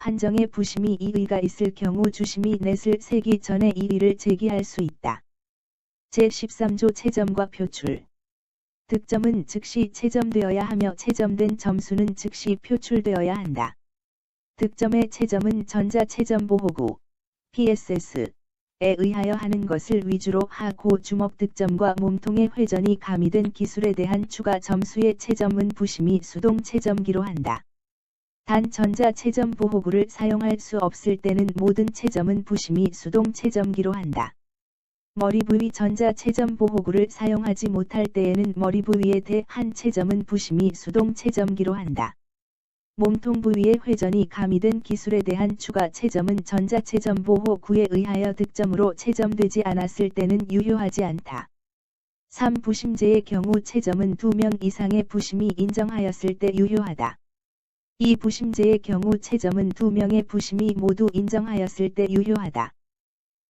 판정에 부심이 이의가 있을 경우 주심이 넷을 세기 전에 이의를 제기할 수 있다. 제13조 채점과 표출. 득점은 즉시 채점되어야 하며 채점된 점수는 즉시 표출되어야 한다. 득점의 채점은 전자채점보호구 PSS에 의하여 하는 것을 위주로 하고 주먹 득점과 몸통의 회전이 가미된 기술에 대한 추가 점수의 채점은 부심이 수동 채점기로 한다. 단 전자채점보호구를 사용할 수 없을 때는 모든 채점은 부심이 수동 채점기로 한다. 머리 부위 전자채점보호구를 사용하지 못할 때에는 머리 부위에 대한 채점은 부심이 수동 채점기로 한다. 몸통 부위의 회전이 가미된 기술에 대한 추가 채점은 전자채점보호구에 의하여 득점으로 채점되지 않았을 때는 유효하지 않다. 3. 부심제의 경우 채점은 2명 이상의 부심이 인정하였을 때 유효하다. 2. 부심제의 경우 채점은 2명의 부심이 모두 인정하였을 때 유효하다.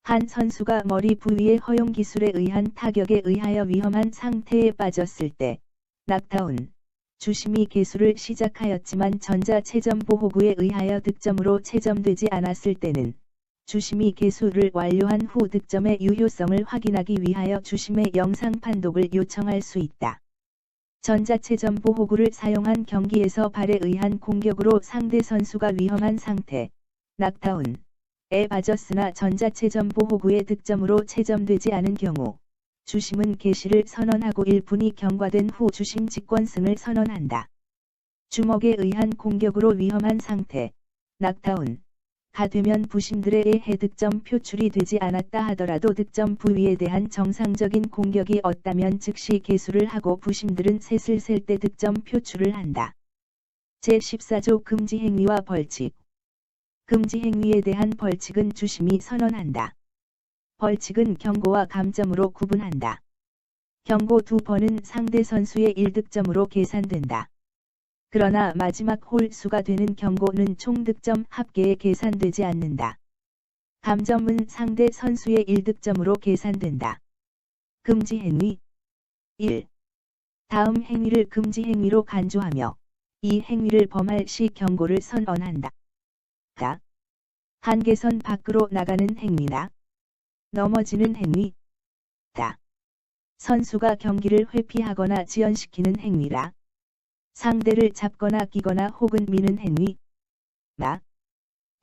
한 선수가 머리 부위의 허용 기술에 의한 타격에 의하여 위험한 상태에 빠졌을 때, 낙다운, 주심이 개수를 시작하였지만 전자채점보호구에 의하여 득점으로 채점되지 않았을 때는, 주심이 개수를 완료한 후 득점의 유효성을 확인하기 위하여 주심의 영상 판독을 요청할 수 있다. 전자채점보호구를 사용한 경기에서 발에 의한 공격으로 상대 선수가 위험한 상태, 낙다운, 에 빠졌으나 전자채점보호구의 득점으로 채점되지 않은 경우 주심은 개시를 선언하고 1분이 경과된 후 주심 직권승을 선언한다. 주먹에 의한 공격으로 위험한 상태, 낙다운가 되면 부심들에 의해 득점 표출이 되지 않았다 하더라도 득점 부위에 대한 정상적인 공격이 없다면 즉시 개수를 하고 부심들은 셋을 셀 때 득점 표출을 한다. 제14조 금지행위와 벌칙. 금지행위에 대한 벌칙은 주심이 선언한다. 벌칙은 경고와 감점으로 구분한다. 경고 2번은 상대 선수의 1득점으로 계산된다. 그러나 마지막 홀 수가 되는 경고는 총 득점 합계에 계산되지 않는다. 감점은 상대 선수의 1득점으로 계산된다. 금지행위 1. 다음 행위를 금지행위로 간주하며 이 행위를 범할 시 경고를 선언한다. 한계선 밖으로 나가는 행위나 넘어지는 행위. 선수가 경기를 회피하거나 지연시키는 행위라. 상대를 잡거나 끼거나 혹은 미는 행위.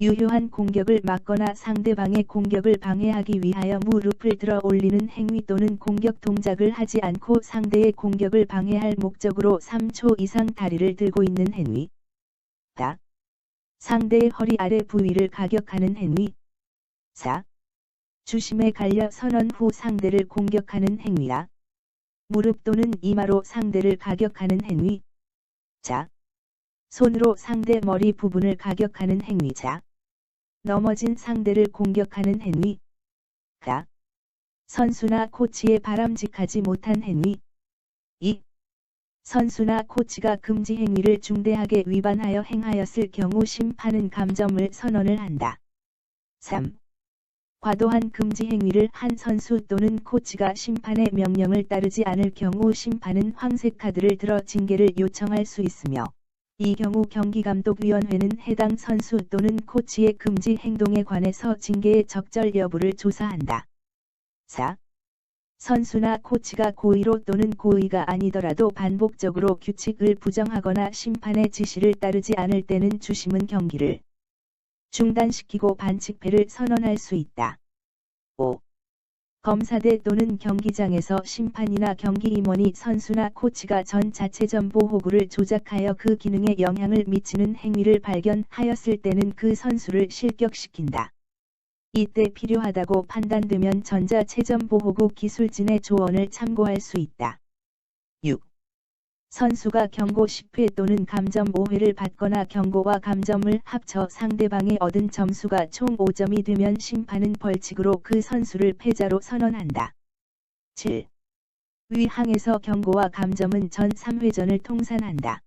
유효한 공격을 막거나 상대방의 공격을 방해하기 위하여 무릎을 들어 올리는 행위 또는 공격 동작을 하지 않고 상대의 공격을 방해할 목적으로 3초 이상 다리를 들고 있는 행위. 상대의 허리 아래 부위를 가격하는 행위. 4. 주심에 갈려 선언 후 상대를 공격하는 행위라. 무릎 또는 이마로 상대를 가격하는 행위. 손으로 상대 머리 부분을 가격하는 행위. 넘어진 상대를 공격하는 행위. 선수나 코치의 바람직하지 못한 행위. 2. 선수나 코치가 금지 행위를 중대하게 위반하여 행하였을 경우 심판은 감점을 선언을 한다. 3. 과도한 금지 행위를 한 선수 또는 코치가 심판의 명령을 따르지 않을 경우 심판은 황색 카드를 들어 징계를 요청할 수 있으며 이 경우 경기감독위원회는 해당 선수 또는 코치의 금지 행동에 관해서 징계의 적절 여부를 조사한다. 4. 선수나 코치가 고의로 또는 고의가 아니더라도 반복적으로 규칙을 부정하거나 심판의 지시를 따르지 않을 때는 주심은 경기를 중단시키고 반칙패를 선언할 수 있다. 5. 검사대 또는 경기장에서 심판이나 경기 임원이 선수나 코치가 전자채점보호구를 조작하여 그 기능에 영향을 미치는 행위를 발견하였을 때는 그 선수를 실격시킨다. 이때 필요하다고 판단되면 전자채점보호구 기술진의 조언을 참고할 수 있다. 6. 선수가 경고 10회 또는 감점 5회를 받거나 경고와 감점을 합쳐 상대방이 얻은 점수가 총 5점이 되면 심판은 벌칙으로 그 선수를 패자로 선언한다. 7. 위 항에서 경고와 감점은 전 3회전을 통산한다.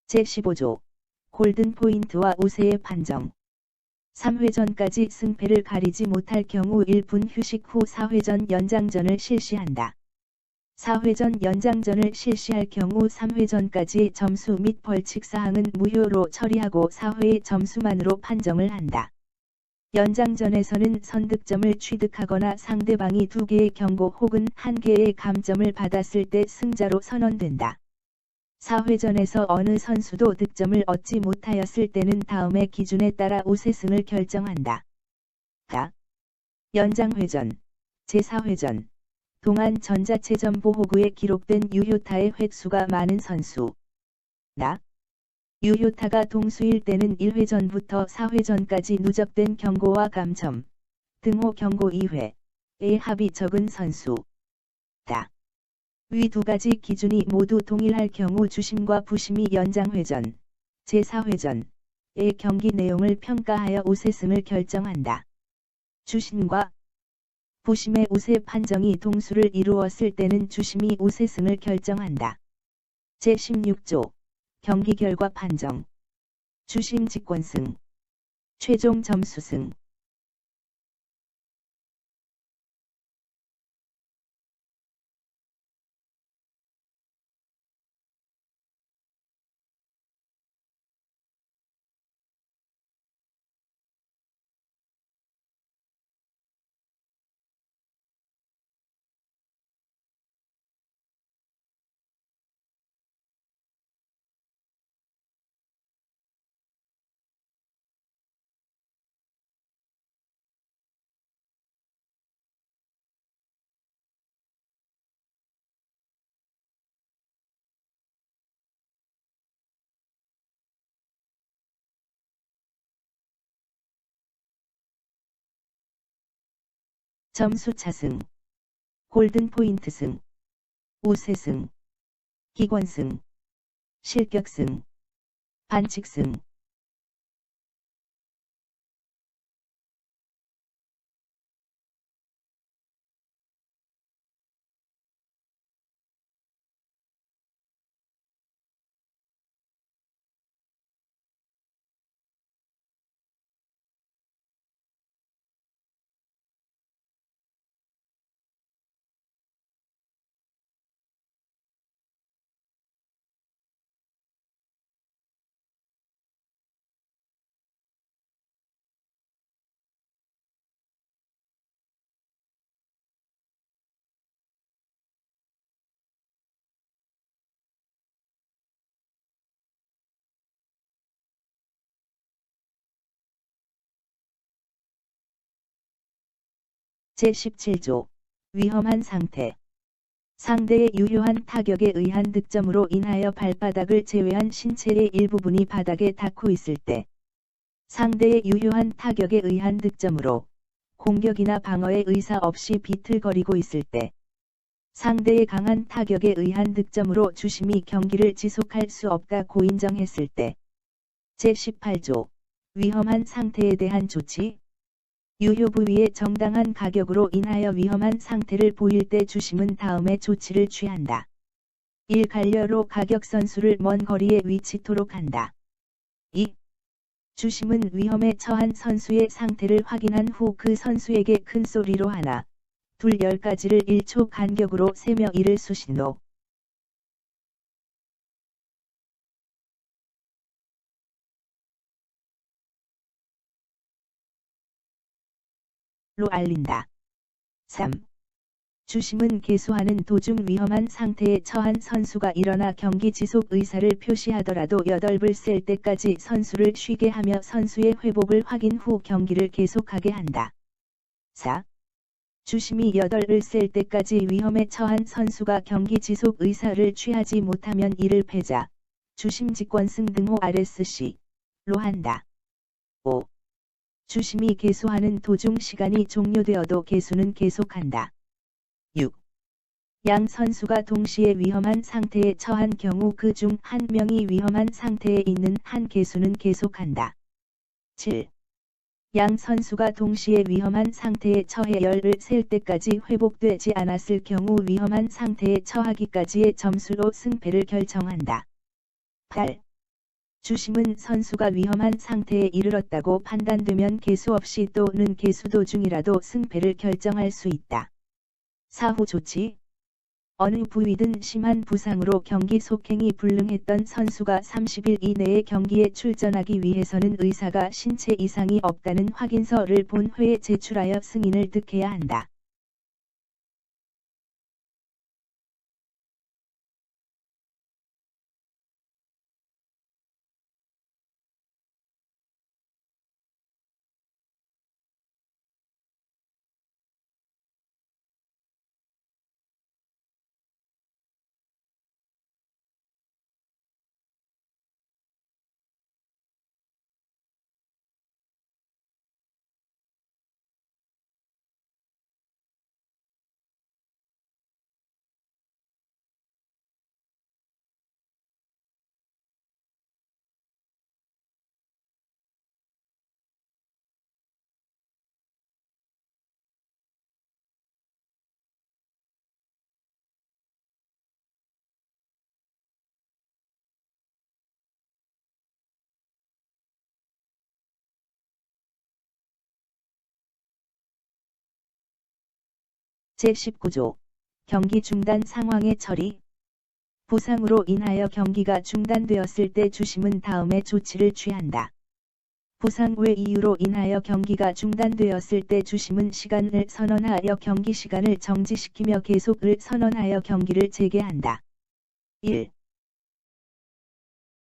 제15조 골든 포인트와 우세의 판정. 3회전까지 승패를 가리지 못할 경우 1분 휴식 후 4회전 연장전을 실시한다. 4회전 연장전을 실시할 경우 3회전까지의 점수 및 벌칙사항은 무효로 처리하고 4회의 점수만으로 판정을 한다. 연장전에서는 선득점을 취득하거나 상대방이 2개의 경고 혹은 1개의 감점을 받았을 때 승자로 선언된다. 4회전에서 어느 선수도 득점을 얻지 못하였을 때는 다음의 기준에 따라 우세승을 결정한다. 가. 연장회전, 제4회전. 동안 전자체전보호구에 기록된 유효타의 횟수가 많은 선수. 나. 유효타가 동수일 때는 1회전부터 4회전까지 누적된 경고와 감점, 등호 경고 2회의 합이 적은 선수. 다. 위 두 가지 기준이 모두 동일할 경우 주심과 부심이 연장회전, 제4회전의 경기 내용을 평가하여 우세승을 결정한다. 주심과 부심의 우세 판정이 동수를 이루었을 때는 주심이 우세승을 결정한다. 제16조 경기 결과 판정. 주심 직권승, 최종 점수승. 점수차승, 골든포인트승, 우세승, 기권승, 실격승, 반칙승. 제17조 위험한 상태. 상대의 유효한 타격에 의한 득점으로 인하여 발바닥을 제외한 신체의 일부분이 바닥에 닿고 있을 때, 상대의 유효한 타격에 의한 득점으로 공격이나 방어의 의사 없이 비틀거리고 있을 때, 상대의 강한 타격에 의한 득점으로 주심이 경기를 지속할 수 없다고 인정했을 때. 제18조 위험한 상태에 대한 조치. 유효 부위의 정당한 가격으로 인하여 위험한 상태를 보일 때 주심은 다음의 조치를 취한다. 1. 갈려로 가격 선수를 먼 거리에 위치토록 한다. 2. 주심은 위험에 처한 선수의 상태를 확인한 후 그 선수에게 큰 소리로 하나, 둘 10가지를 1초 간격으로 세며 이를 수신호 로 알린다. 3. 주심은 계수하는 도중 위험한 상태에 처한 선수가 일어나 경기 지속 의사를 표시하더라도 8을 셀 때까지 선수를 쉬게 하며 선수의 회복을 확인 후 경기를 계속하게 한다. 4. 주심이 8을 셀 때까지 위험에 처한 선수가 경기 지속 의사를 취하지 못하면 이를 패자, 주심 직권승 등호 RSC로 한다. 5. 주심이 계수하는 도중 시간이 종료되어도 계수는 계속한다. 6. 양 선수가 동시에 위험한 상태에 처한 경우 그 중 한 명이 위험한 상태에 있는 한 계수는 계속한다. 7. 양 선수가 동시에 위험한 상태에 처해 10을 셀 때까지 회복되지 않았을 경우 위험한 상태에 처하기까지의 점수로 승패를 결정한다. 8. 주심은 선수가 위험한 상태에 이르렀다고 판단되면 개수 없이 또는 개수 도중이라도 승패를 결정할 수 있다. 사후 조치. 어느 부위든 심한 부상으로 경기 속행이 불능했던 선수가 30일 이내에 경기에 출전하기 위해서는 의사가 신체 이상이 없다는 확인서를 본회에 제출하여 승인을 득해야 한다. 제19조 경기 중단 상황의 처리. 부상으로 인하여 경기가 중단되었을 때 주심은 다음의 조치를 취한다. 부상 외 이유로 인하여 경기가 중단되었을 때 주심은 시간을 선언하여 경기 시간을 정지시키며 계속을 선언하여 경기를 재개한다. 1.